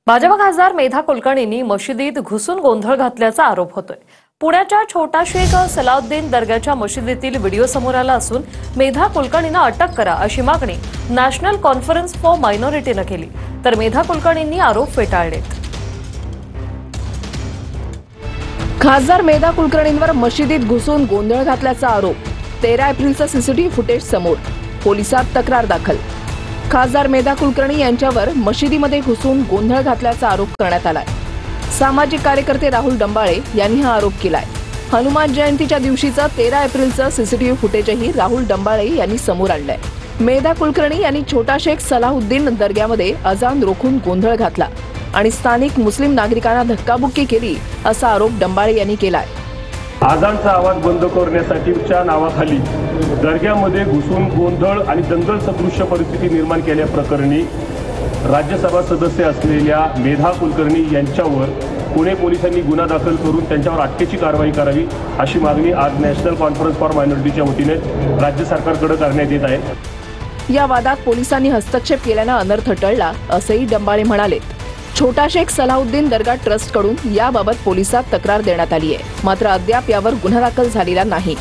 भाजप खासदार मेधा कुलकर्णींनी मशिदीत घुसून गोंधळ घातल्याचा आरोप होतोय। पुण्याच्या छोटा शेख सलाउद्दीन दर्ग्याच्या मशिदीतील व्हिडिओ समोर आला असून मेधा कुलकर्णींना अटक करा अशी मागणी नॅशनल कॉन्फरन्स फॉर मायनॉरिटीने केली, तर मेधा कुलकर्णींनी आरोप फेटाळलेत। खासदार मेधा कुलकर्णींवर मशिदीत घुसून गोंधळ घातल्याचा आरोप। 13 एप्रिलचा सीसीटीव्ही फुटेज समोर, पोलिसात तक्रार दाखल। खासदार मेधा कुलकर्णी यांच्यावर मशिदीमध्ये घुसून गोंधळ घातल्याचा आरोप करण्यात आलाय। सामाजिक कार्यकर्ते राहुल डंबाळे यांनी हा आरोप केलाय। हनुमान जयंतीच्या दिवशीचं 13 एप्रिलचं सीसीटीव्ही फुटेजही राहुल डंबाळे यांनी समोर आणलंय। मेधा कुलकर्णी यांनी छोटा शेख सलाउद्दीन दर्ग्यामध्ये अजान रोखून गोंधळ घातला आणि स्थानिक मुस्लिम नागरिकांना धक्काबुक्की केली असा आरोप डंबाळे यांनी केलाय। आजानचा आवाज बंद करण्यासाठीच्या नावाखाली दर्ग्यामध्ये घुसून गोंधळ आणि दंगल सदृश्य परिस्थिती निर्माण केल्याप्रकरणी राज्यसभा सदस्य असलेल्या मेधा कुलकर्णी यांच्यावर पुणे पोलिसांनी गुन्हा दाखल करून त्यांच्यावर अटकेची कारवाई करावी अशी मागणी आज नॅशनल कॉन्फरन्स फॉर मायनॉरिटीच्या वतीने राज्य सरकारकडे करण्यात येत आहे। या वादात पोलिसांनी हस्तक्षेप केल्याने अनर्थ टळला असंही डंबाळे म्हणाले। छोटा शेख सलाउद्दीन दर्गा ट्रस्टकडून याबाबत पोलिसात तक्रार देण्यात आली आहे, मात्र अद्याप यावर गुन्हा दाखल झालेला नाही।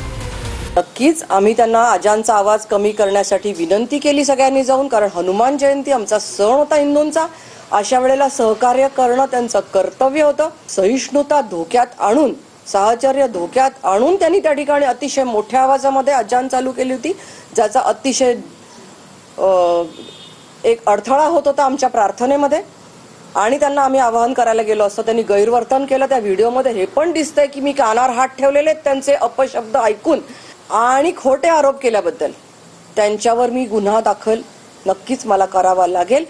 नक्कीच आम्ही त्यांना अजानचा आवाज कमी करण्यासाठी विनंती केली सगळ्यांनी जाऊन, कारण हनुमान जयंती आमचा सण होता हिंदूंचा। अशा वेळेला सहकार्य करणं त्यांचं कर्तव्य होतं। सहिष्णुता धोक्यात आणून, साहचर्य धोक्यात आणून त्यांनी त्या ठिकाणी अतिशय मोठ्या आवाजामध्ये अजान चालू केली होती, ज्याचा अतिशय एक अडथळा होत होता आमच्या प्रार्थनेमध्ये। आणि त्यांना आम्ही आवाहन करायला गेलो असतो, त्यांनी गैरवर्तन केलं। त्या व्हिडिओमध्ये हे पण दिसतंय की मी कानावर हात ठेवलेले त्यांचे अपशब्द ऐकून आणि खोटे आरोप केल्याबद्दल त्यांच्यावर मी गुन्हा दाखल नक्कीच मला करावा लागेल।